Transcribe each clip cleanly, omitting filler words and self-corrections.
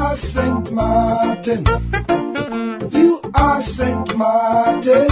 are Sint Maarten. You are Sint Maarten.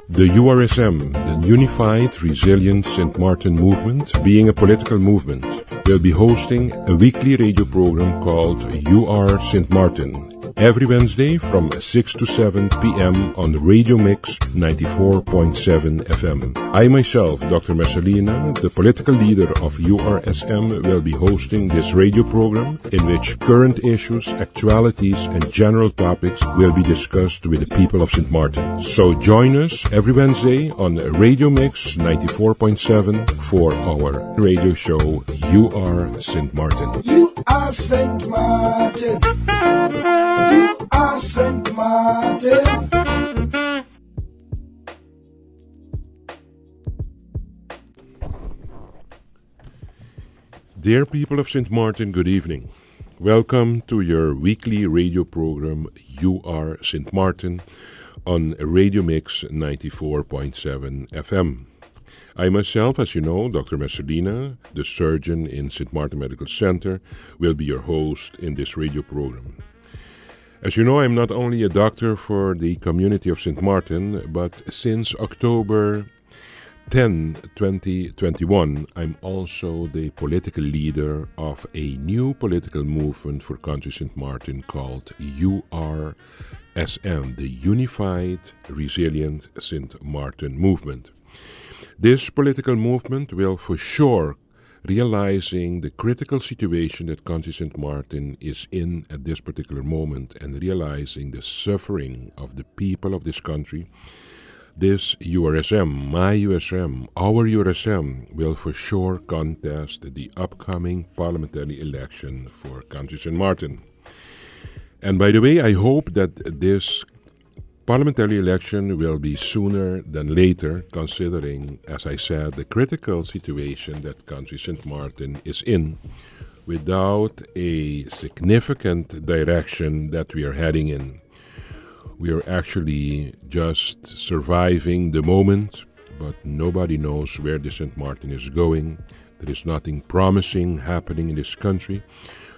The URSM, the Unified Resilient Sint Maarten Movement, being a political movement, will be hosting a weekly radio program called You Are Sint Maarten, every Wednesday from 6 to 7 p.m. on Radio Mix 94.7 FM. I myself, Dr. Messalina, the political leader of URSM, will be hosting this radio program in which current issues, actualities and general topics will be discussed with the people of Sint Maarten. So join us every Wednesday on Radio Mix 94.7 for our radio show You Are Sint Maarten. You are Sint Maarten. You are Sint Maarten. Dear people of Sint Maarten, good evening. Welcome to your weekly radio program You Are Sint Maarten on Radio Mix 94.7 FM. I myself, as you know, Dr. Messalina, the surgeon in Sint Maarten Medical Center, will be your host in this radio program. As you know, I'm not only a doctor for the community of Sint Maarten, but since October 10, 2021, I'm also the political leader of a new political movement for country Sint Maarten called URSM, the Unified Resilient Sint Maarten Movement. This political movement will for sure realizing the critical situation that country Sint Maarten is in at this particular moment and realizing the suffering of the people of this country, this URSM, my URSM, our URSM, will for sure contest the upcoming parliamentary election for country Sint Maarten. And by the way, I hope that this parliamentary election will be sooner than later, considering, as I said, the critical situation that country Sint Maarten is in, without a significant direction that we are heading in. We are actually just surviving the moment, but nobody knows where the Sint Maarten is going. There is nothing promising happening in this country.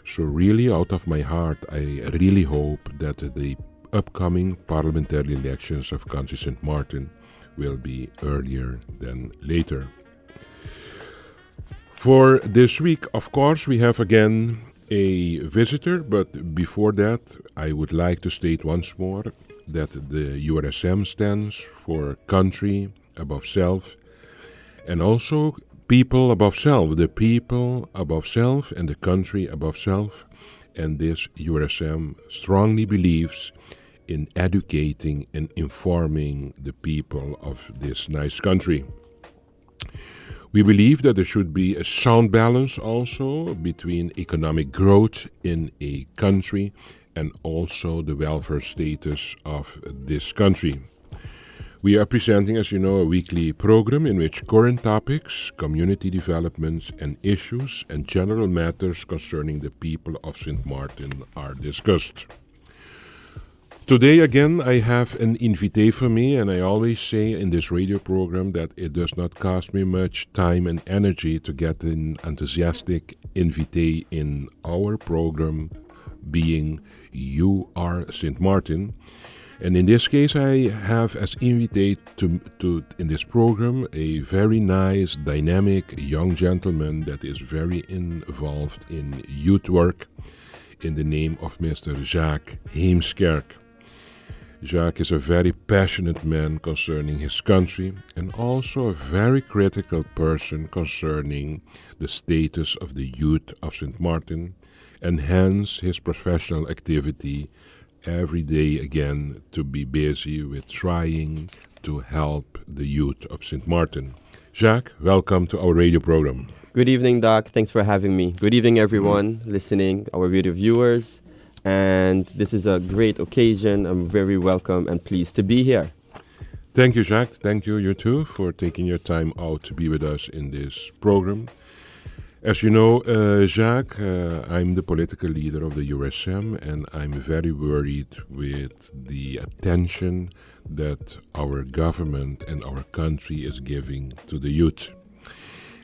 So really, out of my heart, I really hope that the upcoming parliamentary elections of country Sint Maarten will be earlier than later. For this week, of course, we have again a visitor, but before that, I would like to state once more that the URSM stands for country above self and also people above self, the people above self and the country above self. And this URSM strongly believes in educating and informing the people of this nice country. We believe that there should be a sound balance also between economic growth in a country and also the welfare status of this country. We are presenting, as you know, a weekly program in which current topics, community developments and issues and general matters concerning the people of Sint Maarten are discussed. Today again I have an invité for me, and I always say in this radio program that it does not cost me much time and energy to get an enthusiastic invité in our program, being You Are Sint Maarten. And in this case I have as invité to in this program a very nice, dynamic young gentleman that is very involved in youth work in the name of Mr. Jacques Heemskerk. Jacques is a very passionate man concerning his country and also a very critical person concerning the status of the youth of Sint Maarten, and hence his professional activity every day again to be busy with trying to help the youth of Sint Maarten. Jacques, welcome to our radio program. Good evening, Doc. Thanks for having me. Good evening, everyone listening, our radio viewers. And this is a great occasion. I'm very welcome and pleased to be here. Thank you, Jacques. Thank you, you too, for taking your time out to be with us in this program. As you know, Jacques, I'm the political leader of the URSM, and I'm very worried with the attention that our government and our country is giving to the youth.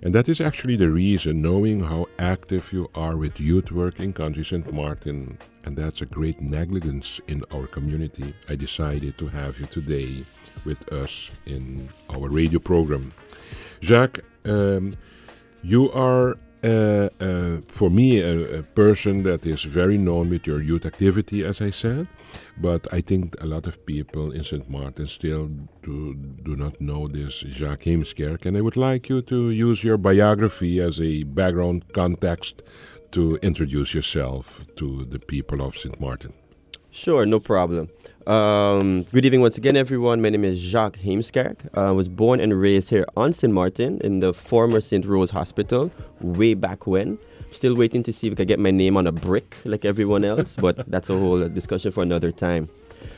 And that is actually the reason, knowing how active you are with youth work in country Sint Maarten, and that's a great negligence in our community, I decided to have you today with us in our radio program. Jacques, you are, for me, a person that is very known with your youth activity, as I said, but I think a lot of people in Sint Maarten still do not know this Jacques Heemskerk, and I would like you to use your biography as a background context to introduce yourself to the people of Sint Maarten. Sure, no problem. Good evening once again, everyone. My name is Jacques Heemskerk. I was born and raised here on Sint Maarten in the former St. Rose Hospital way back when. Still waiting to see if I can get my name on a brick like everyone else, but that's a whole discussion for another time.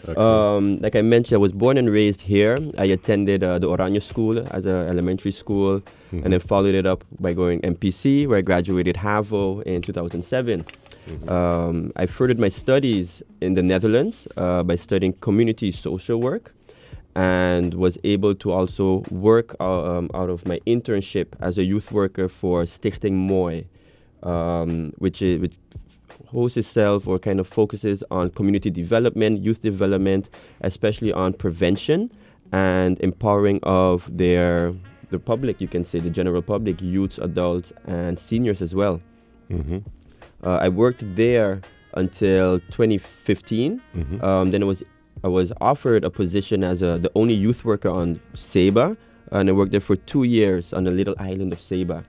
Okay. Like I mentioned, I was born and raised here. I attended the Oranje School as an elementary school, and then followed it up by going MPC, where I graduated HAVO in 2007. I furthered my studies in the Netherlands by studying community social work, and was able to also work out of my internship as a youth worker for Stichting Mooi, which hosts itself or kind of focuses on community development, youth development, especially on prevention and empowering of the public, you can say, the general public, youths, adults, and seniors as well. I worked there until 2015. Then I was offered a position as the only youth worker on Saba, and I worked there for 2 years on the little island of Saba.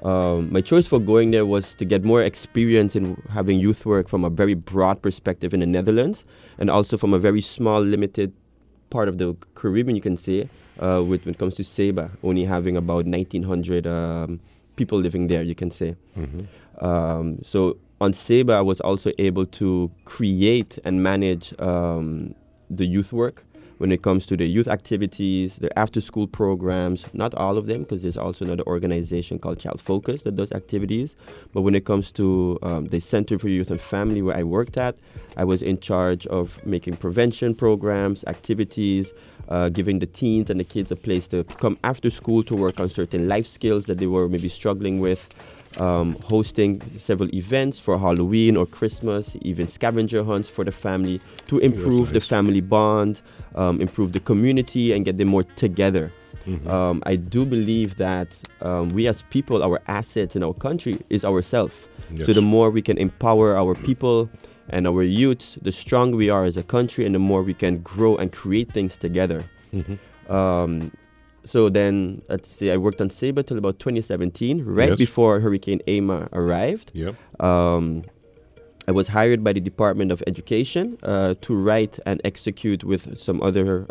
My choice for going there was to get more experience in having youth work from a very broad perspective in the Netherlands, and also from a very small, limited part of the Caribbean, you can say, when it comes to Saba, only having about 1,900 people living there, you can say. So on Saba, I was also able to create and manage the youth work when it comes to the youth activities, the after-school programs, not all of them, because there's also another organization called Child Focus that does activities. But when it comes to the Center for Youth and Family where I worked at, I was in charge of making prevention programs, activities, giving the teens and the kids a place to come after school to work on certain life skills that they were maybe struggling with, hosting several events for Halloween or Christmas, even scavenger hunts for the family to improve the family bond, improve the community, and get them more together. I do believe that we as people, our assets in our country is ourselves. So the more we can empower our people and our youths, the stronger we are as a country, and the more we can grow and create things together. So then, let's see, I worked on Saba till about 2017, right before Hurricane Irma arrived. I was hired by the Department of Education to write and execute with some other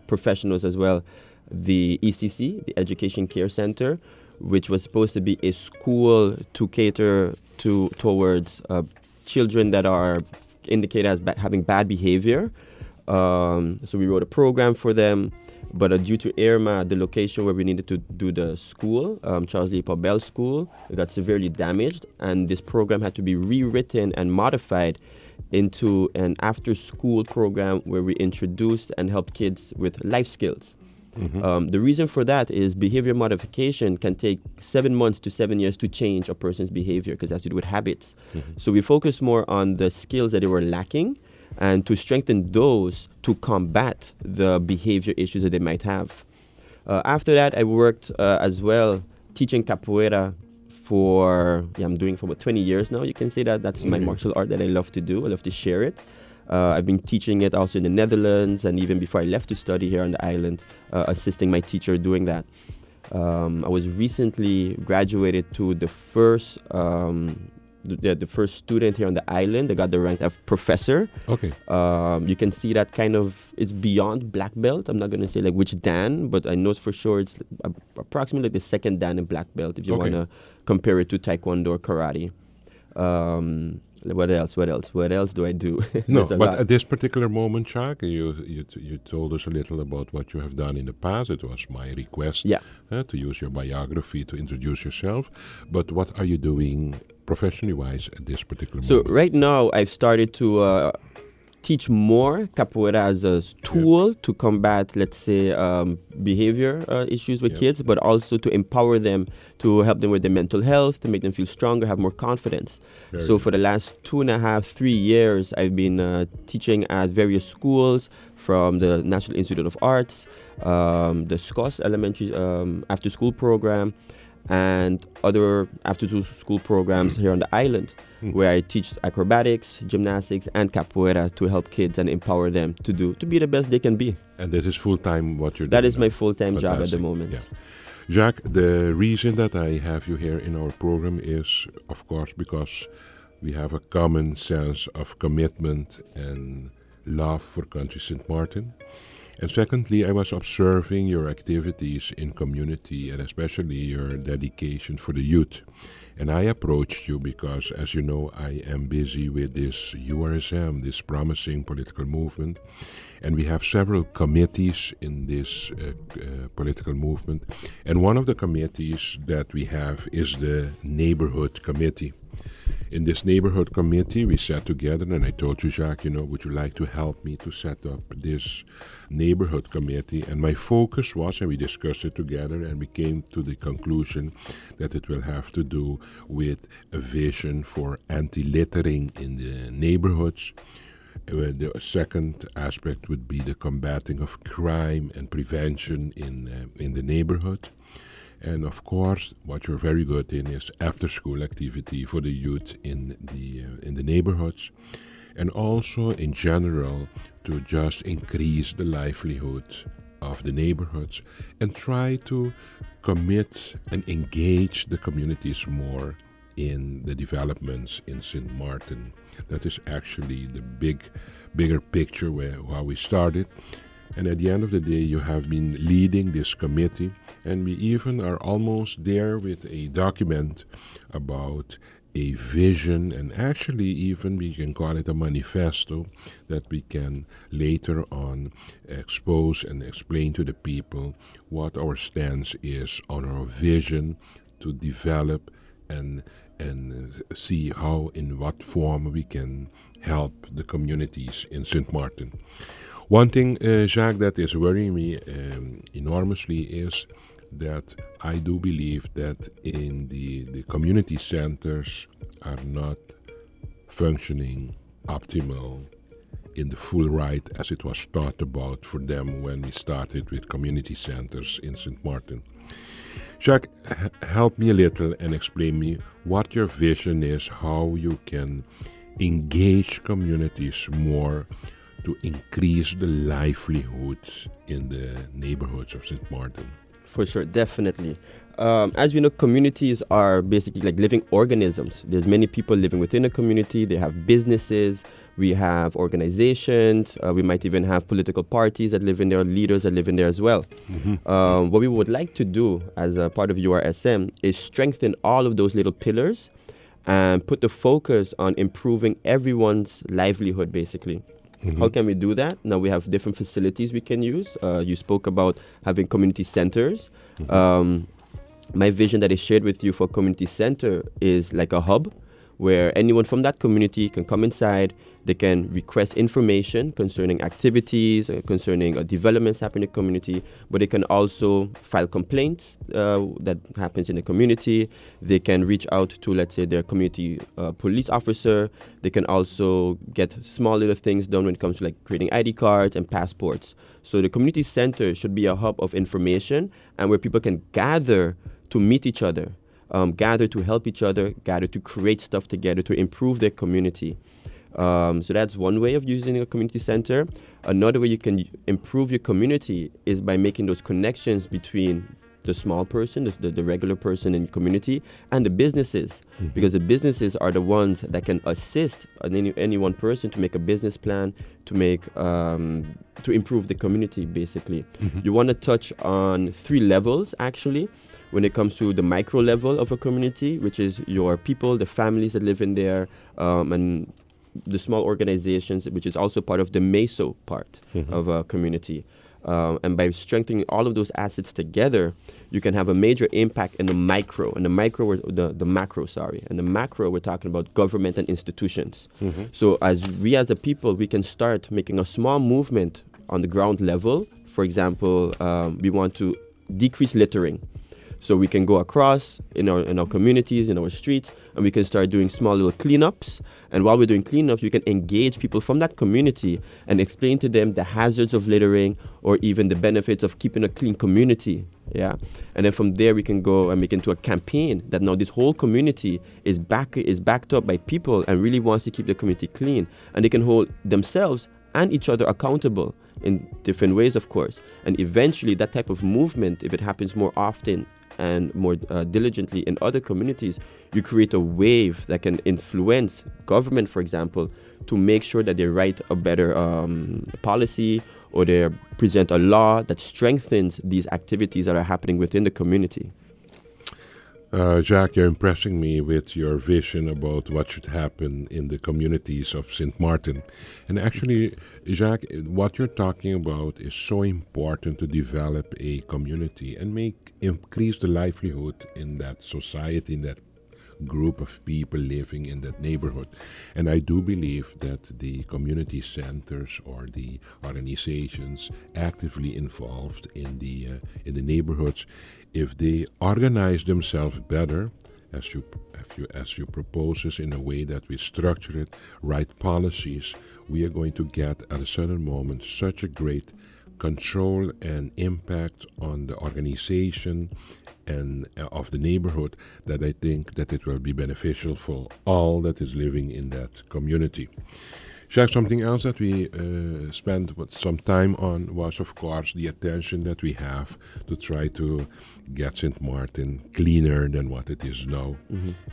professionals as well, the ECC, the Education Care Center, which was supposed to be a school to cater towards children that are indicated as having bad behavior. So we wrote a program for them. But due to Irma, the location where we needed to do the school, Charles Lee Pabel School, it got severely damaged, and this program had to be rewritten and modified into an after-school program where we introduced and helped kids with life skills. The reason for that is behavior modification can take 7 months to 7 years to change a person's behavior because it has to do with habits. So we focus more on the skills that they were lacking and to strengthen those to combat the behavior issues that they might have. After that, I worked as well teaching capoeira I'm doing for about 20 years now. You can say that's my martial art that I love to do. I love to share it. I've been teaching it also in the Netherlands, and even before I left to study here on the island, assisting my teacher doing that. I was recently graduated to the first student here on the island that got the rank of professor. You can see that kind of, it's beyond black belt. I'm not going to say like which dan, but I know for sure it's approximately like the second dan in black belt if you want to compare it to taekwondo or karate. What else do I do? No, but at this particular moment, Jacques, you told us a little about what you have done in the past. It was my request to use your biography to introduce yourself. But what are you doing professionally-wise at this particular moment? So right now, I've started to teach more capoeira as a tool to combat, let's say, behavior issues with kids, but also to empower them, to help them with their mental health, to make them feel stronger, have more confidence. So for the last 2.5, 3 years, I've been teaching at various schools, from the National Institute of Arts, the SCOS Elementary After School Program, and other after-school programs here on the island, where I teach acrobatics, gymnastics, and capoeira to help kids and empower them to be the best they can be. And that is full-time what you're doing? That is now. my full-time job at the Fantastic. moment. Yeah. Jacques, the reason that I have you here in our program is, of course, because we have a common sense of commitment and love for country Sint Maarten. And secondly, I was observing your activities in community and especially your dedication for the youth. And I approached you because, as you know, I am busy with this URSM, this promising political movement. And we have several committees in this political movement. And one of the committees that we have is the Neighborhood Committee. In this neighborhood committee, we sat together and I told you, Jacques, would you like to help me to set up this neighborhood committee? And my focus was, and we discussed it together, and we came to the conclusion that it will have to do with a vision for anti-littering in the neighborhoods. The second aspect would be the combating of crime and prevention in the neighborhood. And of course, what you're very good in is after-school activity for the youth in the neighborhoods, and also in general to just increase the livelihood of the neighborhoods and try to commit and engage the communities more in the developments in Sint Maarten. That is actually the bigger picture how we started. And at the end of the day, you have been leading this committee, and we even are almost there with a document about a vision, and actually even we can call it a manifesto that we can later on expose and explain to the people what our stance is on our vision to develop and see how, in what form we can help the communities in Sint Maarten. One thing, Jacques, that is worrying me enormously is that I do believe that in the community centers are not functioning optimal in the full right as it was thought about for them when we started with community centers in Sint Maarten. Jacques, help me a little and explain me what your vision is, how you can engage communities more to increase the livelihoods in the neighborhoods of Sint Maarten. For sure, definitely. As we know, communities are basically like living organisms. There's many people living within a community. They have businesses. We have organizations. We might even have political parties that live in there, leaders that live in there as well. Mm-hmm. What we would like to do as a part of URSM is strengthen all of those little pillars and put the focus on improving everyone's livelihood, basically. Mm-hmm. How can we do that? Now we have different facilities we can use. You spoke about having community centers. Mm-hmm. My vision that I shared with you for community center is like a hub where anyone from that community can come inside. They can request information concerning activities, concerning developments happening in the community, but they can also file complaints that happens in the community. They can reach out to, let's say, their community police officer. They can also get small little things done when it comes to like creating ID cards and passports. So the community center should be a hub of information and where people can gather to meet each other, gather to help each other, gather to create stuff together to improve their community. So that's one way of using a community center. Another way you can improve your community is by making those connections between the small person, the regular person in your community, and the businesses. Mm-hmm. Because the businesses are the ones that can assist any one person to make a business plan, to make to improve the community, basically. Mm-hmm. You want to touch on 3 levels, actually, when it comes to the micro level of a community, which is your people, the families that live in there, and the small organizations, which is also part of the meso part of a community. And by strengthening all of those assets together, you can have a major impact in the micro. And the micro, the macro, sorry. And the macro, we're talking about government and institutions. So as a people, we can start making a small movement on the ground level. For example, we want to decrease littering. So we can go across in our communities, in our streets, and we can start doing small little cleanups. And while we're doing cleanups, we can engage people from that community and explain to them the hazards of littering or even the benefits of keeping a clean community. Yeah. And then from there, we can go and make into a campaign that now this whole community is backed up by people and really wants to keep the community clean. And they can hold themselves and each other accountable in different ways, of course. And eventually, that type of movement, if it happens more often and more diligently in other communities, you create a wave that can influence government, for example, to make sure that they write a better policy or they present a law that strengthens these activities that are happening within the community. Jacques, you're impressing me with your vision about what should happen in the communities of Sint Maarten. And actually, Jacques, what you're talking about is so important to develop a community and increase the livelihood in that society, in that group of people living in that neighborhood. And I do believe that the community centers or the organizations actively involved in the neighborhoods, if they organize themselves better, as you propose in a way that we structure it, write policies, we are going to get at a certain moment such a great control and impact on the organization and of the neighborhood that I think that it will be beneficial for all that is living in that community. Jacques, something else that we spent some time on was, of course, the attention that we have to try to get Sint Maarten cleaner than what it is now.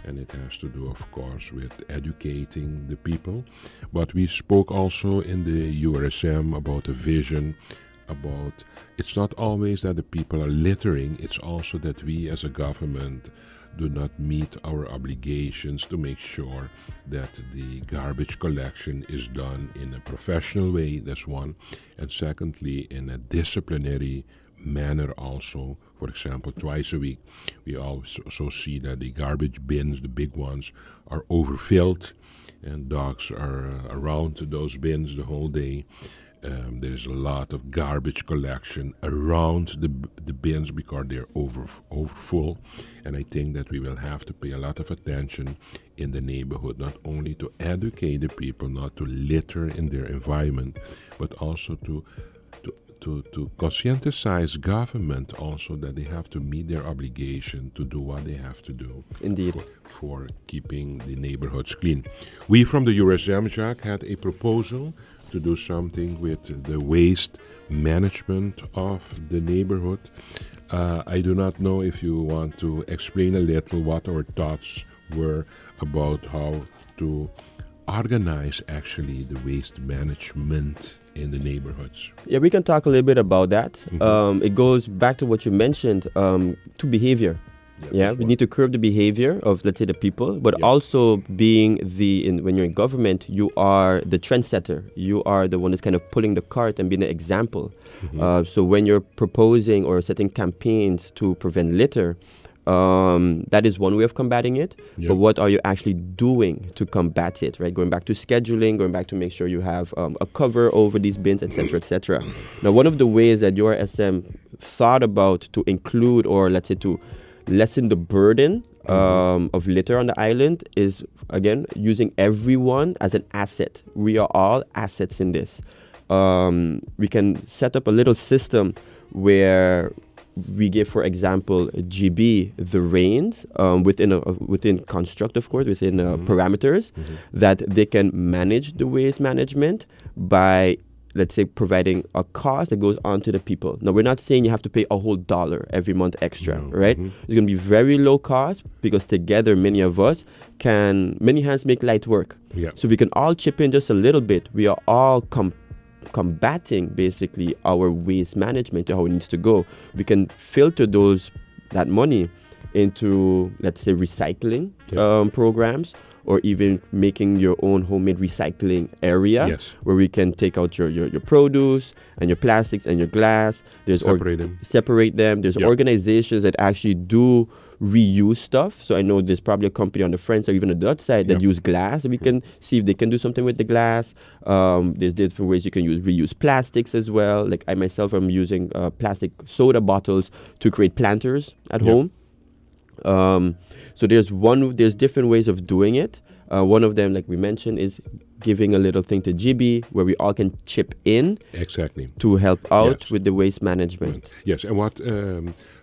And it has to do, of course, with educating the people. But we spoke also in the URSM about a vision about it's not always that the people are littering, it's also that we as a government do not meet our obligations to make sure that the garbage collection is done in a professional way, that's one, and secondly, in a disciplinary manner also. For example, twice a week, we also see that the garbage bins, the big ones, are overfilled, and dogs are around those bins the whole day. There's a lot of garbage collection around the bins because they're over full, and I think that we will have to pay a lot of attention in the neighborhood, not only to educate the people not to litter in their environment, but also to conscientize government also that they have to meet their obligation to do what they have to do. Indeed. For keeping the neighborhoods clean. We from the URSM, Jacques, had a proposal to do something with the waste management of the neighborhood. I do not know if you want to explain a little what our thoughts were about how to organize actually the waste management in the neighborhoods. Yeah, we can talk a little bit about that. It goes back to what you mentioned, to behavior. Yeah, we need to curb the behavior of, let's say, the people, but also being when you're in government, you are the trendsetter. You are the one that's kind of pulling the cart and being an example. So when you're proposing or setting campaigns to prevent litter, that is one way of combating it. But what are you actually doing to combat it, right? Going back to scheduling, going back to make sure you have a cover over these bins, etc., etc. Now, one of the ways that your SM thought about to include, or let's say to lessen the burden of litter on the island is, again, using everyone as an asset. We are all assets in this. We can set up a little system where we give, for example, GB the reins within construct, of course, within parameters that they can manage the waste management by, let's say, providing a cost that goes on to the people. Now, we're not saying you have to pay a whole $1 every month extra, right? It's going to be very low cost because together, many of us many hands make light work. So we can all chip in just a little bit. We are all combating basically our waste management to how it needs to go. We can filter that money into, let's say, recycling programs, or even making your own homemade recycling area Yes. where we can take out your produce and your plastics and your glass. There's separate them. There's Yep. organizations that actually do reuse stuff. So I know there's probably a company on the French or even on the Dutch side that Yep. use glass. We can see if they can do something with the glass. There's different ways you can reuse plastics as well. Like I myself am using plastic soda bottles to create planters at Yep. home. So there's different ways of doing it. One of them, like we mentioned, is giving a little thing to GB where we all can chip in Exactly. to help out Yes. with the waste management. Yes, and what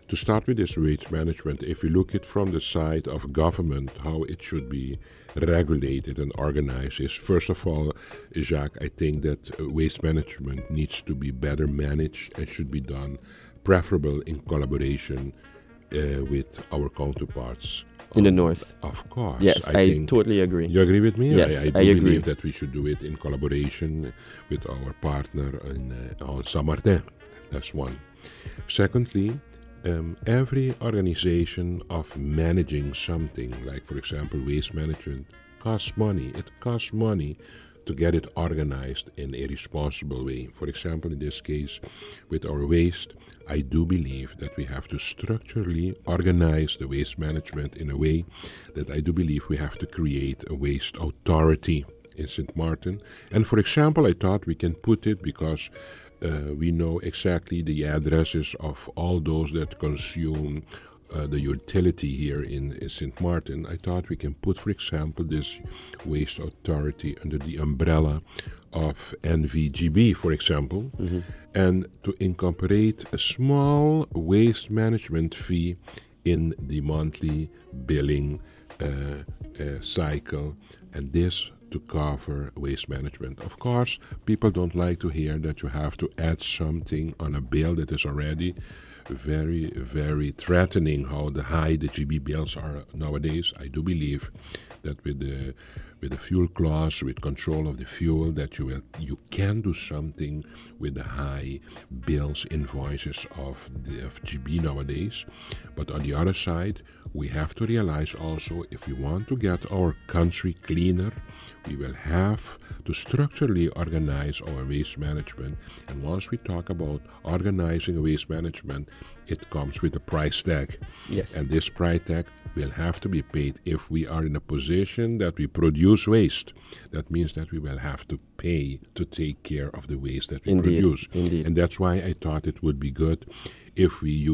to start with this waste management, if you look at from the side of government, how it should be regulated and organized is, first of all, Jacques, I think that waste management needs to be better managed and should be done preferable in collaboration with our counterparts. In the north. Of course. Yes, I think totally agree. you agree with me? Yes, I do I agree. believe that we should do it in collaboration with our partner on Sint Maarten. That's one. Secondly, every organization of managing something, like for example waste management, costs money. It costs money to get it organized in a responsible way. For example, in this case, with our waste, I do believe that we have to structurally organize the waste management in a way that I do believe we have to create a waste authority in Sint Maarten. And for example, I thought we can put it because we know exactly the addresses of all those that consume the utility here in Sint Maarten. I thought we can put, for example, this waste authority under the umbrella of NVGB, for example, and to incorporate a small waste management fee in the monthly billing cycle, and this to cover waste management. Of course, people don't like to hear that you have to add something on a bill that is already very, very threatening how high the GB bills are nowadays. I do believe that with the fuel clause, with control of the fuel, that you can do something with the high bills, invoices of GB nowadays. But on the other side, we have to realize also, if we want to get our country cleaner, we will have to structurally organize our waste management. And once we talk about organizing waste management, it comes with a price tag. Yes. And this price tag will have to be paid if we are in a position that we produce waste. That means that we will have to pay to take care of the waste that we produce. Indeed. And that's why I thought it would be good if we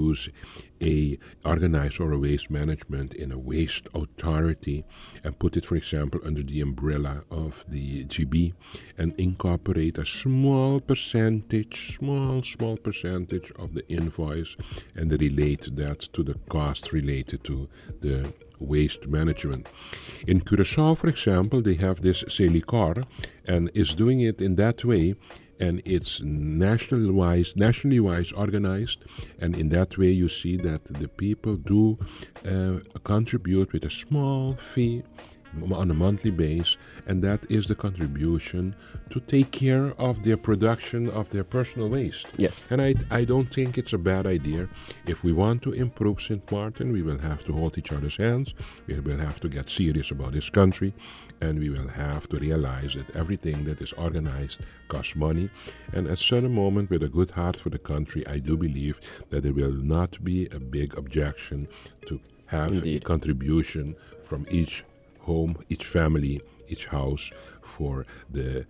organize our waste management in a waste authority and put it, for example, under the umbrella of the GB and incorporate a small percentage of the invoice and relate that to the cost related to the waste management. In Curaçao, for example, they have this Celicar and is doing it in that way. And it's nationally wise organized, and in that way you see that the people do contribute with a small fee on a monthly base, and that is the contribution to take care of their production of their personal waste. Yes. And I don't think it's a bad idea. If we want to improve Sint Maarten, we will have to hold each other's hands, we will have to get serious about this country, and we will have to realize that everything that is organized costs money. And at a certain moment, with a good heart for the country, I do believe that there will not be a big objection to have Indeed. a contribution from each home, each family, each house for the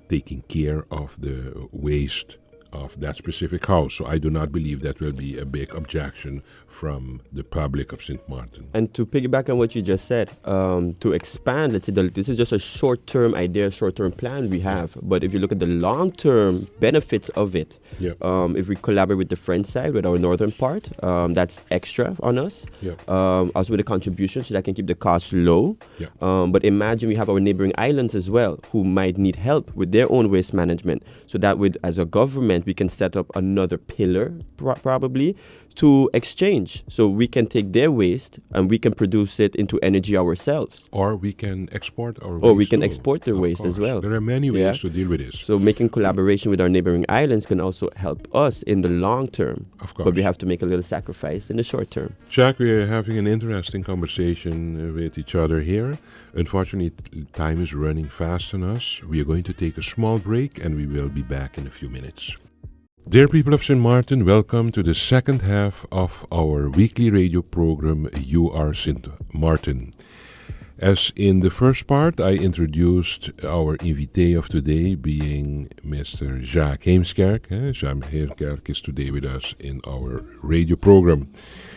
taking care of the waste of that specific house. So I do not believe that will be a big objection from the public of Sint Maarten. And to piggyback on what you just said, to expand, let's say this is just a short-term idea, short-term plan we have. But if you look at the long-term benefits of it, if we collaborate with the French side, with our northern part, that's extra on us. Also with the contribution, so that can keep the costs low. But imagine we have our neighboring islands as well, who might need help with their own waste management. So that would, as a government, we can set up another pillar, probably, to exchange. So we can take their waste and we can produce it into energy ourselves. Or we can export our waste. Or we can too, export their of waste as course. well. There are many ways Yeah. to deal with this. So making collaboration with our neighboring islands can also help us in the long term. Of course. But we have to make a little sacrifice in the short term. Jacques, we are having an interesting conversation with each other here. Unfortunately, time is running fast on us. We are going to take a small break and we will be back in a few minutes. Dear people of Sint Maarten, welcome to the second half of our weekly radio program, You Are Sint Maarten. As in the first part, I introduced our invité of today being Mr. Jacques Heemskerk. Jacques Heemskerk is today with us in our radio program.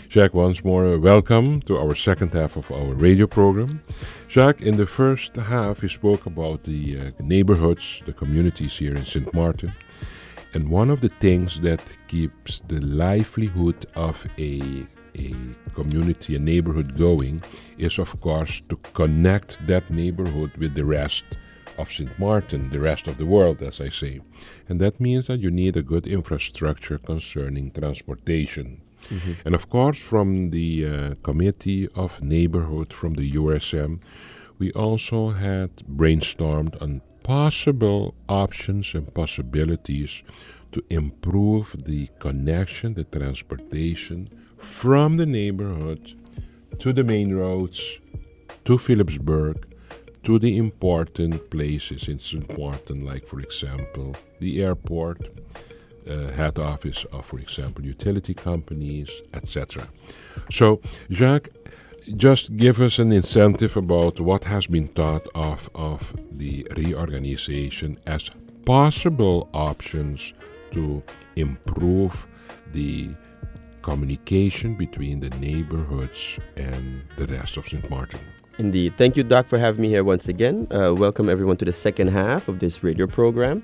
Jacques, once more, welcome to our second half of our radio program. Jacques, in the first half, we spoke about the neighborhoods, the communities here in Sint Maarten. And one of the things that keeps the livelihood of a community, a neighborhood going, is of course to connect that neighborhood with the rest of Sint Maarten, the rest of the world, as I say. And that means that you need a good infrastructure concerning transportation. Mm-hmm. And of course, from the Committee of Neighborhood from the URSM, we also had brainstormed on possible options and possibilities to improve the connection, the transportation from the neighborhood to the main roads, to Philipsburg, to the important places in Sint Maarten, like, for example, the airport, head office of, for example, utility companies, etc. So, Jacques, just give us an incentive about what has been thought of the reorganization as possible options to improve the communication between the neighborhoods and the rest of Sint Maarten. Indeed. Thank you, Doc, for having me here once again. Welcome everyone to the second half of this radio program.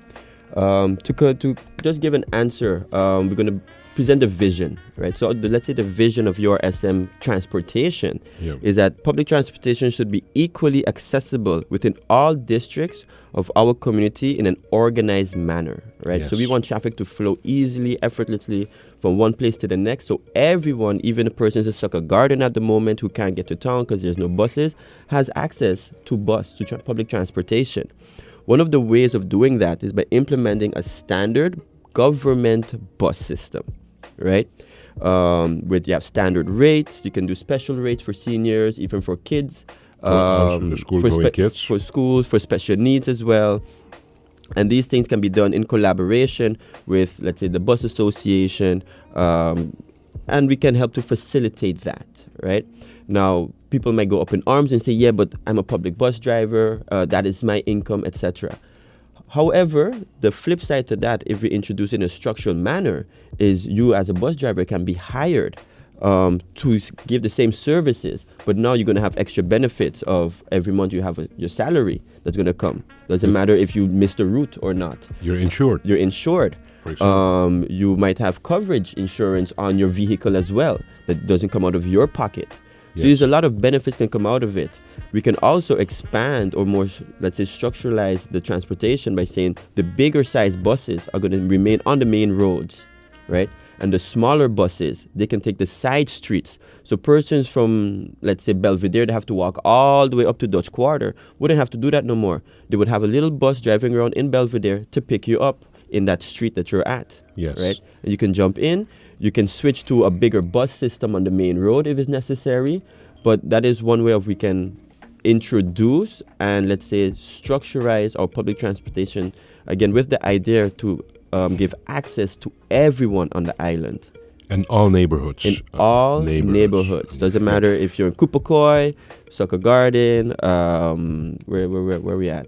To just give an answer, we're going to present a vision, right? So let's say the vision of your SM transportation is that public transportation should be equally accessible within all districts of our community in an organized manner, right? Yes. So we want traffic to flow easily, effortlessly from one place to the next. So everyone, even a person in Sucker Garden at the moment who can't get to town because there's no buses, has access to public transportation. One of the ways of doing that is by implementing a standard government bus system, right? With you have standard rates, you can do special rates for seniors, even for kids, The school-going kids, for schools, for special needs as well. And these things can be done in collaboration with, let's say, the bus association, and we can help to facilitate that, right? Now, people might go up in arms and say, yeah, but I'm a public bus driver, that is my income, etc. However, the flip side to that, if we introduce it in a structural manner, is you as a bus driver can be hired to give the same services, but now you're going to have extra benefits of every month you have your salary that's going to come. Doesn't matter if you miss the route or not. You're insured. You're insured. For example. You might have coverage insurance on your vehicle as well that doesn't come out of your pocket. So there's a lot of benefits can come out of it. We can also expand or more, let's say, structuralize the transportation by saying the bigger size buses are going to remain on the main roads, right? And the smaller buses, they can take the side streets. So persons from, let's say, Belvedere, they have to walk all the way up to Dutch Quarter, wouldn't have to do that no more. They would have a little bus driving around in Belvedere to pick you up in that street that you're at, Yes. right? And you can jump in. You can switch to a bigger bus system on the main road if it's necessary, but that is one way of we can introduce and, let's say, structurize our public transportation, again, with the idea to give access to everyone on the island. And all neighborhoods. In all neighborhoods. Doesn't matter if you're in Kupakoi, Sucker Garden, where we at?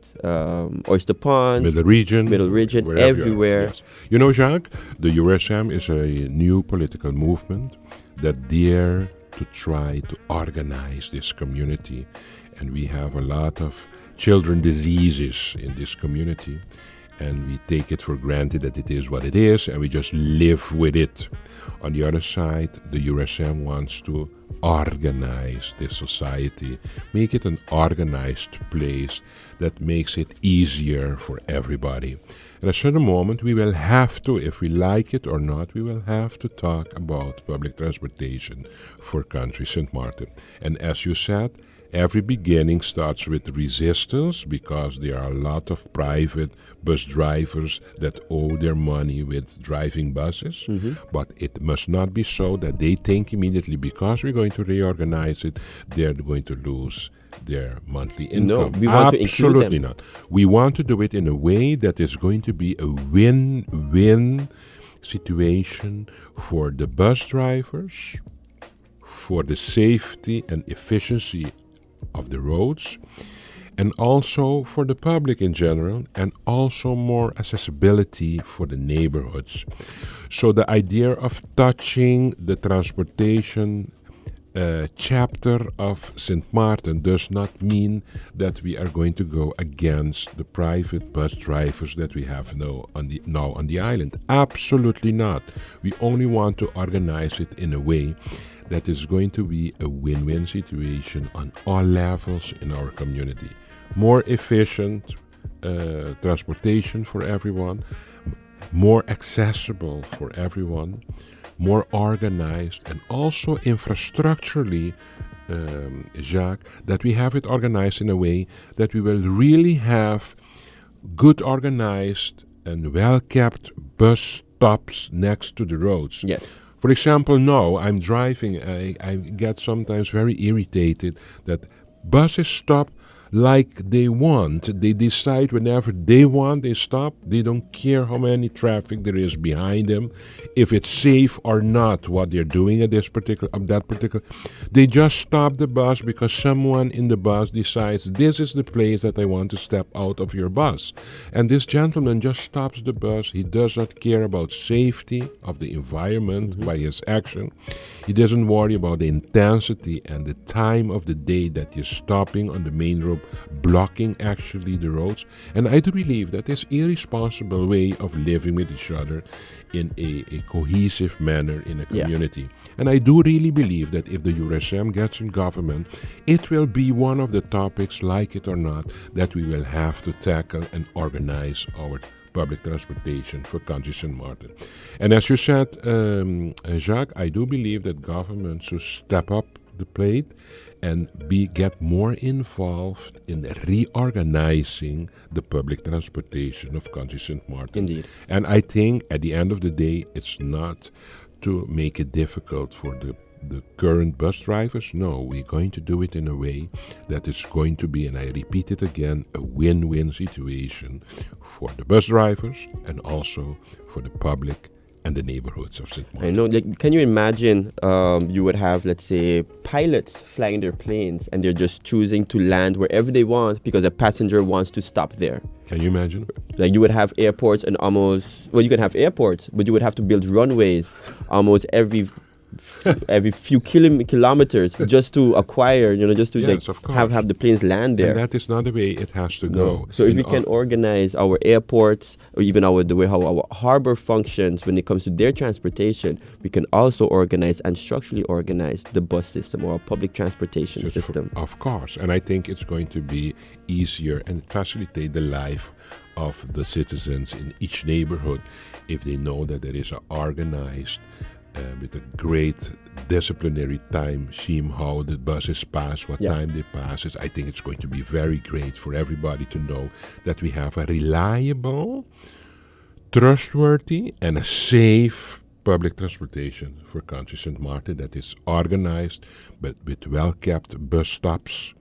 Oyster Pond. Middle region, everywhere. Yes. You know, Jacques, the URSM is a new political movement that dare to try to organize this community. And we have a lot of children diseases in this community. and we take it for granted that it is what it is, and we just live with it. On the other side, the URSM wants to organize this society, make it an organized place that makes it easier for everybody. At a certain moment, we will have to, if we like it or not, we will have to talk about public transportation for country Sint Maarten. And as you said, every beginning starts with resistance because there are a lot of private bus drivers that owe their money with driving buses. But it must not be so that they think immediately because we're going to reorganize it, they're going to lose their monthly income. No, we want to include Absolutely them. not. We want to do it in a way that is going to be a win-win situation for the bus drivers, for the safety and efficiency of the roads, and also for the public in general, and also more accessibility for the neighborhoods. So the idea of touching the transportation chapter of Sint Maarten does not mean that we are going to go against the private bus drivers that we have now on the island. Absolutely not. We only want to organize it in a way that is going to be a win-win situation on all levels in our community. More efficient transportation for everyone, more accessible for everyone, more organized, and also infrastructurally, Jacques, that we have it organized in a way that we will really have good organized and well-kept bus stops next to the roads. Yes. For example, now I'm driving, I get sometimes very irritated that buses stop like they want. They decide whenever they want, they stop. They don't care how many traffic there is behind them, if it's safe or not, what they're doing at that particular. They just stop the bus because someone in the bus decides this is the place that I want to step out of your bus. And this gentleman just stops the bus. He does not care about safety of the environment by his action. He doesn't worry about the intensity and the time of the day that he's stopping on the main road, blocking actually the roads. And I do believe that this irresponsible way of living with each other in a cohesive manner in a community. And I do really believe that if the URSM gets in government, it will be one of the topics, like it or not, that we will have to tackle and organize our public transportation for country Sint Maarten. And as you said, Jacques, I do believe that government should step up the plate and get more involved in reorganizing the public transportation of country Sint Maarten. Indeed. And I think at the end of the day, it's not to make it difficult for the current bus drivers. No, we're going to do it in a way that is going to be, and I repeat it again, a win-win situation for the bus drivers and also for the public and the neighborhoods of Sint Maarten. I know. Like, can you imagine you would have, let's say, pilots flying their planes and they're just choosing to land wherever they want because a passenger wants to stop there? Can you imagine? Like, you would have airports and you can have airports, but you would have to build runways almost every few kilometers just to acquire, just to Yes, of course. have the planes land there. And that is not the way it has to go. So if we can organize our airports, or even the way how our harbor functions when it comes to their transportation, we can also organize and structurally organize the bus system or our public transportation system. Of course. And I think it's going to be easier and facilitate the life of the citizens in each neighborhood if they know that there is an organized with a great disciplinary time scheme, how the buses pass, what time they pass. I think it's going to be very great for everybody to know that we have a reliable, trustworthy, and a safe public transportation for country Sint Maarten that is organized, but with well-kept bus stops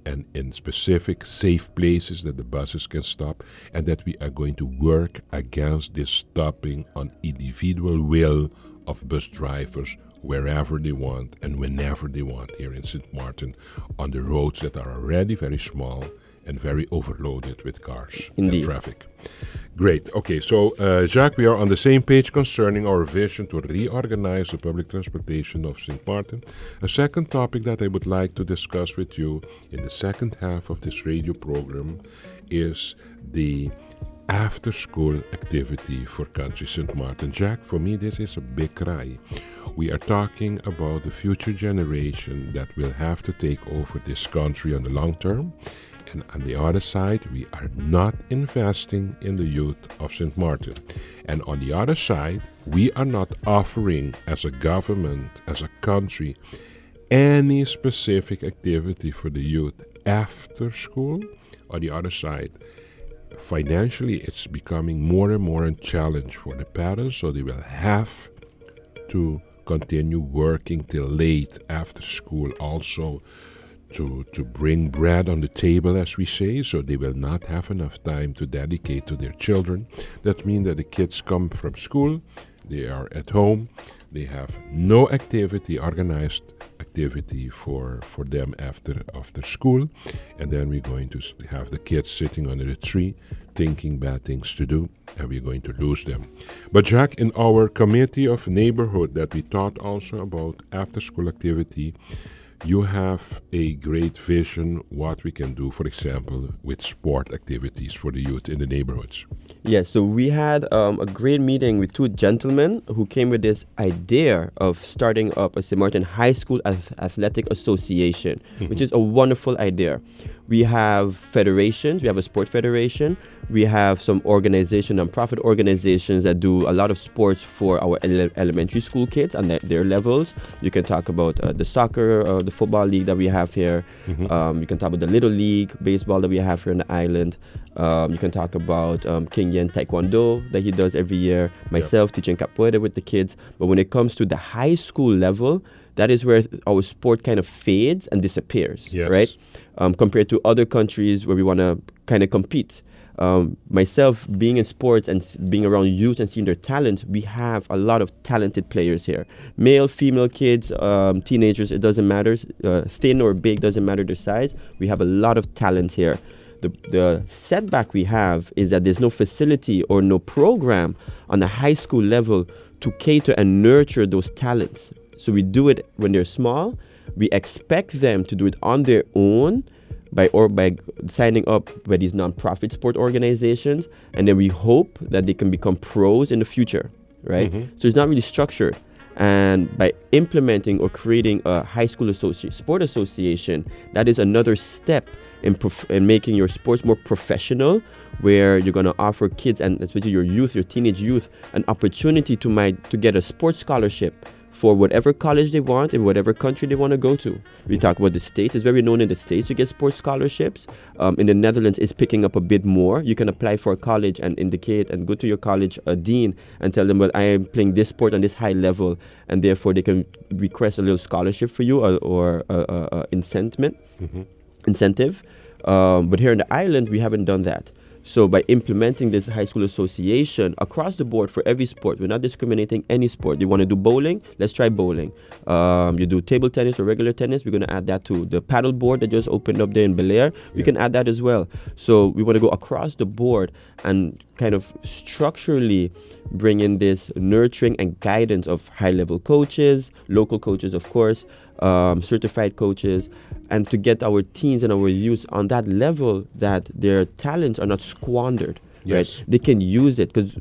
and in specific safe places that the buses can stop, and that we are going to work against this stopping on individual will of bus drivers wherever they want and whenever they want here in Sint Maarten on the roads that are already very small and very overloaded with cars and traffic. Great. Okay, so Jacques, we are on the same page concerning our vision to reorganize the public transportation of Sint Maarten. A second topic that I would like to discuss with you in the second half of this radio program is the after-school activity for country Sint Maarten. Jack, for me, this is a big cry. We are talking about the future generation that will have to take over this country on the long term. And on the other side, we are not investing in the youth of Sint Maarten. And on the other side, we are not offering as a government, as a country, any specific activity for the youth after school. On the other side, financially, it's becoming more and more a challenge for the parents, so they will have to continue working till late after school also to bring bread on the table, as we say, so they will not have enough time to dedicate to their children. That means that the kids come from school, they are at home, they have no activity, organized activity for them after school, and then we're going to have the kids sitting under a tree thinking bad things to do, and we're going to lose them. But Jacques, in our committee of neighborhood that we taught also about after school activity, you have a great vision what we can do, for example, with sport activities for the youth in the neighborhoods. Yes, so we had a great meeting with two gentlemen who came with this idea of starting up a Sint Maarten High School Athletic Association, which is a wonderful idea. We have federations, we have a sport federation, we have some organization, non-profit organizations that do a lot of sports for our elementary school kids and their levels. You can talk about the soccer, the football league that we have here. You can talk about the Little League, baseball that we have here on the island. You can talk about King Yen Taekwondo that he does every year. Myself teaching capoeira with the kids. But when it comes to the high school level, that is where our sport kind of fades and disappears, right? Compared to other countries where we want to kind of compete. Myself, being in sports and being around youth and seeing their talents, we have a lot of talented players here. Male, female kids, teenagers, it doesn't matter. Thin or big, doesn't matter their size. We have a lot of talent here. The setback we have is that there's no facility or no program on the high school level to cater and nurture those talents. So we do it when they're small. We expect them to do it on their own by signing up by these non-profit sport organizations, and then we hope that they can become pros in the future, right? So it's not really structured. And by implementing or creating a high school sport association, that is another step in making your sports more professional, where you're going to offer kids, and especially your youth, your teenage youth, an opportunity to get a sports scholarship for whatever college they want in whatever country they want to go to. We talk about the States. It's very known in the States to get sports scholarships. In the Netherlands, it's picking up a bit more. You can apply for a college and indicate and go to your college dean and tell them, well, I am playing this sport on this high level, and therefore they can request a little scholarship for you or incentive. But here in the island, we haven't done that. So by implementing this high school association across the board for every sport, we're not discriminating any sport. You want to do bowling? Let's try bowling. You do table tennis or regular tennis? We're going to add that too. The paddle board that just opened up there in Bel Air, we can add that as well. So we want to go across the board and kind of structurally bring in this nurturing and guidance of high-level coaches, local coaches, of course, certified coaches, and to get our teens and our youth on that level that their talents are not squandered. Yes. Right? They can use it, because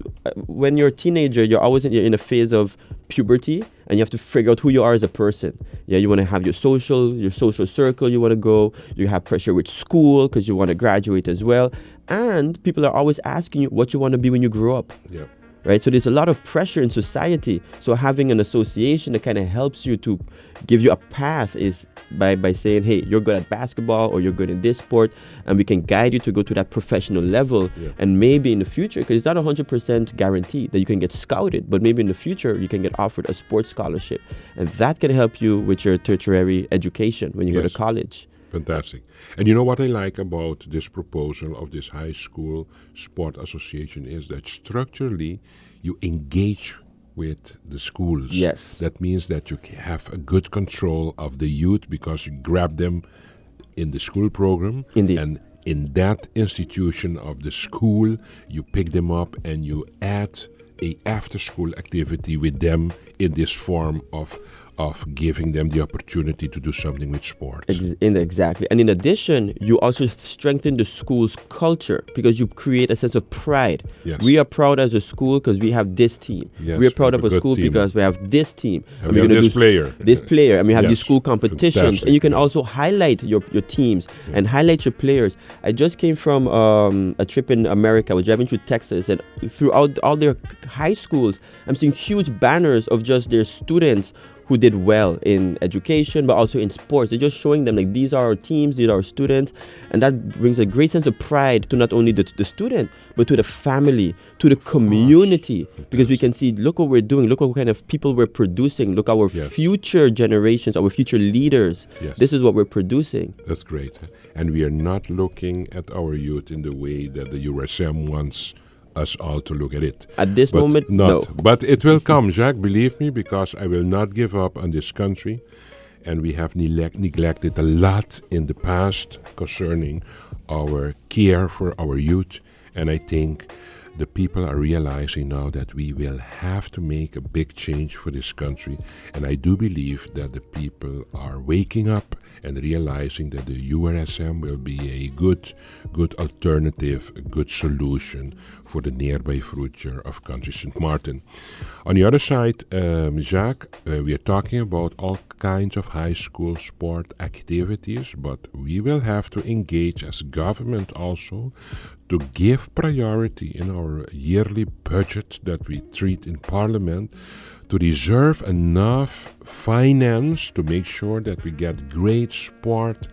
when you're a teenager, you're always in a phase of puberty, and you have to figure out who you are as a person. Yeah, you want to have your social circle you want to go. You have pressure with school because you want to graduate as well. And people are always asking you what you want to be when you grow up. Yeah. Right? So there's a lot of pressure in society. So having an association that kind of helps you to give you a path is by saying, hey, you're good at basketball or you're good in this sport, and we can guide you to go to that professional level. And maybe in the future, because it's not 100% guaranteed that you can get scouted, but maybe in the future you can get offered a sports scholarship. And that can help you with your tertiary education when you go to college. Fantastic. And you know what I like about this proposal of this high school sport association is that structurally you engage with the schools. Yes. That means that you have a good control of the youth because you grab them in the school program. Indeed. And in that institution of the school, you pick them up and you add a after-school activity with them in this form of of giving them the opportunity to do something with sports. Exactly. And in addition, you also strengthen the school's culture because you create a sense of pride. Yes. We are proud as a school because we have this team. Yes, we are proud we of have a a school good team. because we have this team. And we have this player. This player. And we have Yes. these school competitions. Fantastic. And you can also highlight your teams and highlight your players. I just came from a trip in America. I was driving through Texas. And throughout all their high schools, I'm seeing huge banners of just their students who did well in education, but also in sports. They're just showing them like these are our teams, these are our students, and that brings a great sense of pride to not only the student, but to the family, to the community, because we can see, look what we're doing, look what kind of people we're producing, look our future generations, our future leaders. Yes. This is what we're producing. That's great. And we are not looking at our youth in the way that the USM wants us all to look at it. At this But moment, not. no. But it will come, Jacques, believe me, because I will not give up on this country. And we have neglected a lot in the past concerning our care for our youth. And I think the people are realizing now that we will have to make a big change for this country. And I do believe that the people are waking up and realizing that the URSM will be a good alternative, a good solution for the nearby future of country Sint Maarten. On the other side, Jacques, we are talking about all kinds of high school sport activities, but we will have to engage as government also to give priority in our yearly budget that we treat in Parliament to reserve enough finance to make sure that we get great sport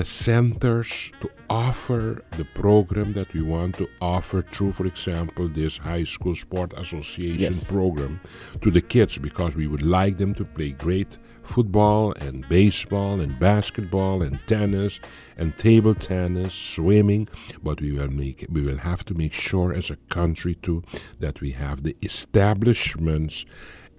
centers to offer the program that we want to offer through, for example, this high school sport association program to the kids, because we would like them to play great football and baseball and basketball and tennis and table tennis, swimming, but we will have to make sure as a country too that we have the establishments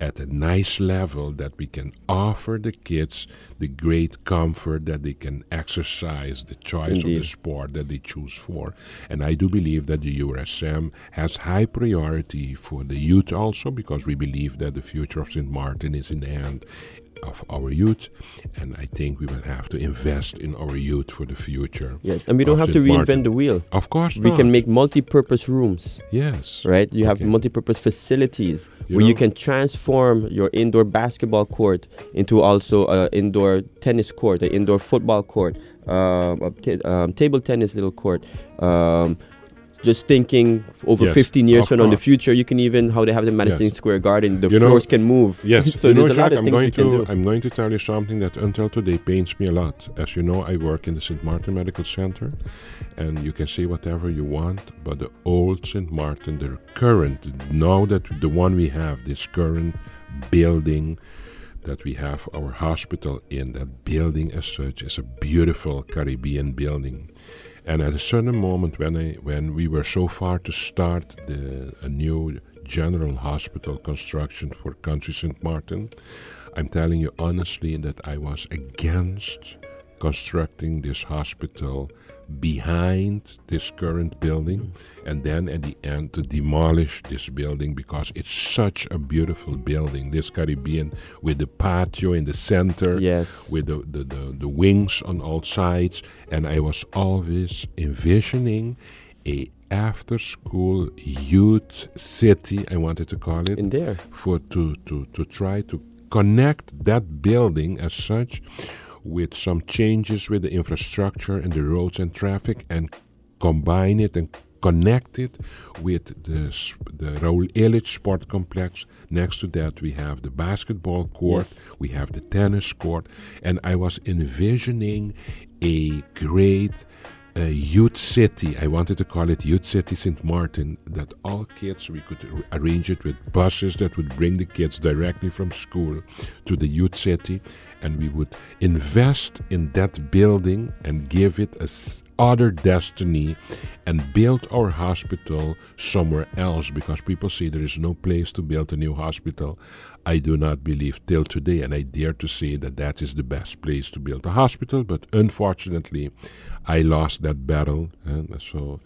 at a nice level that we can offer the kids the great comfort that they can exercise the choice of the sport that they choose for. And I do believe that the URSM has high priority for the youth also, because we believe that the future of Sint Maarten is in the hand of our youth, and I think we will have to invest in our youth for the future. Yes, and we don't have to reinvent the wheel. Of course we not. can make multi-purpose rooms. Yes. Right? You have multi-purpose facilities where you can transform your indoor basketball court into also an indoor tennis court, an indoor football court, table tennis little court. Just thinking over 15 years from now in the future, you can even, how they have the Madison Square Garden, the floors can move. Yes, so there's a lot of things we can do. I'm going to tell you something that until today pains me a lot. As you know, I work in the Sint Maarten Medical Center, and you can say whatever you want, but the old Sint Maarten, the current, now that the one we have, this current building that we have our hospital in, that building as such is a beautiful Caribbean building. And at a certain moment when we were so far to start a new general hospital construction for country Sint Maarten, I'm telling you honestly that I was against constructing this hospital behind this current building, and then at the end to demolish this building, because it's such a beautiful building, this Caribbean, with the patio in the center, with the wings on all sides. And I was always envisioning a after-school youth city, I wanted to call it, in there, to try to connect that building as such with some changes with the infrastructure and the roads and traffic, and combine it and connect it with the Raoul Illich Sport Complex. Next to that, we have the basketball court, we have the tennis court, and I was envisioning a great youth city. I wanted to call it Youth City Sint Maarten, that all kids, we could arrange it with buses that would bring the kids directly from school to the youth city, and we would invest in that building and give it other destiny and build our hospital somewhere else, because people say there is no place to build a new hospital. I do not believe till today, and I dare to say that that is the best place to build a hospital, but unfortunately I lost that battle, and so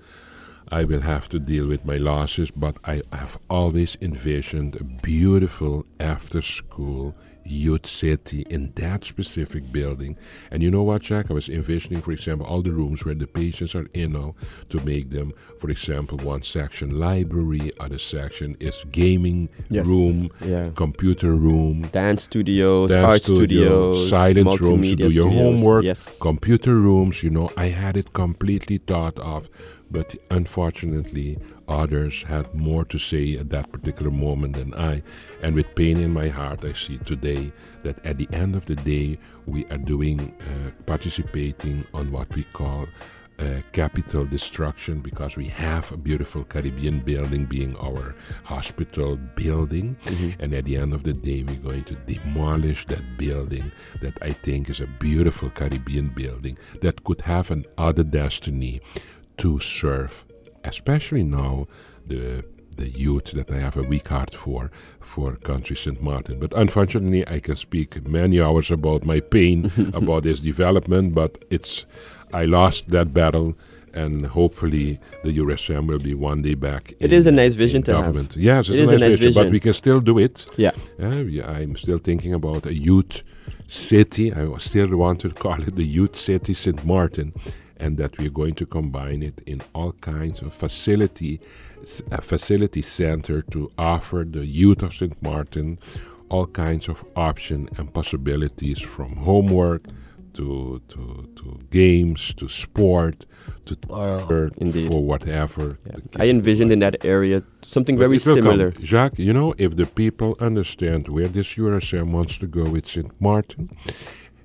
I will have to deal with my losses. But I have always envisioned a beautiful after-school youth city in that specific building. And you know what, Jack? I was envisioning, for example, all the rooms where the patients are in now to make them, for example, one section library, other section is gaming room, computer room, dance studios, art studios, silent rooms to do your homework, yes. computer rooms. You know, I had it completely thought of, but unfortunately others had more to say at that particular moment than I. And with pain in my heart, I see today that at the end of the day, we are participating on what we call capital destruction, because we have a beautiful Caribbean building being our hospital building. And at the end of the day, we're going to demolish that building that I think is a beautiful Caribbean building that could have an other destiny to serve, especially now the youth that I have a weak heart for country Sint Maarten. But unfortunately, I can speak many hours about my pain about this development, but I lost that battle, and hopefully the USM will be one day back. It is a nice vision to government. have. Yes, it's a nice vision, but we can still do it. Yeah. I'm still thinking about a youth city. I still want to call it the youth city Sint Maarten, and that we're going to combine it in all kinds of facility center to offer the youth of Sint Maarten all kinds of options and possibilities, from homework to games, to sport, to art, for whatever. Yeah. I envisioned in that area something very similar. Jacques, you know, if the people understand where this URSM wants to go with Sint Maarten,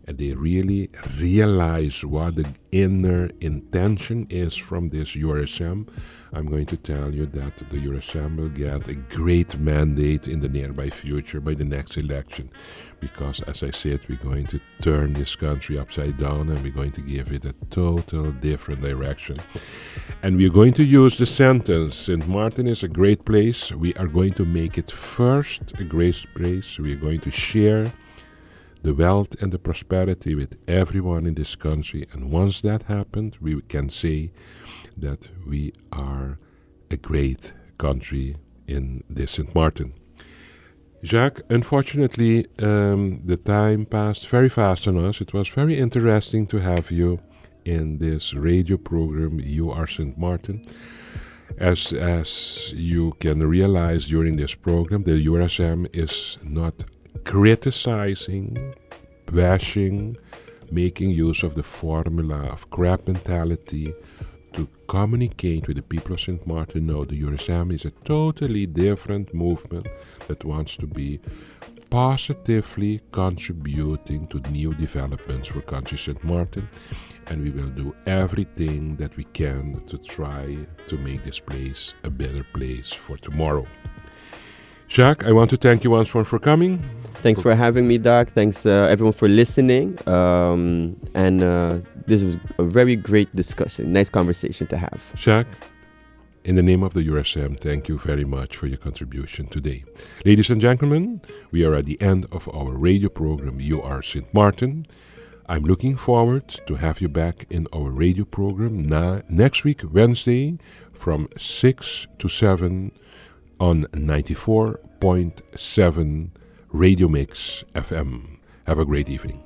and they really realize what the inner intention is from this URSM, I'm going to tell you that the URSM will get a great mandate in the nearby future by the next election. Because, as I said, we're going to turn this country upside down, and we're going to give it a total different direction. And we're going to use the sentence, Sint Maarten is a great place. We are going to make it first a great place. We are going to share the wealth and the prosperity with everyone in this country. And once that happened, we can say that we are a great country in this Sint Maarten. Jacques, unfortunately, the time passed very fast on us. It was very interesting to have you in this radio program, You Are Sint Maarten. As you can realize during this program, the URSM is not criticizing, bashing, making use of the formula of crab mentality to communicate with the people of Sint Maarten. No, the URSM is a totally different movement that wants to be positively contributing to new developments for country Sint Maarten, and we will do everything that we can to try to make this place a better place for tomorrow. Jacques, I want to thank you once more for coming. Thanks for having me, Doc. Thanks everyone for listening. This was a very great discussion. Nice conversation to have. Jacques, in the name of the URSM, thank you very much for your contribution today. Ladies and gentlemen, we are at the end of our radio program, You Are Sint Maarten. I'm looking forward to have you back in our radio program next week, Wednesday, from 6 to 7 on 94.7 Radio Mix FM. Have a great evening.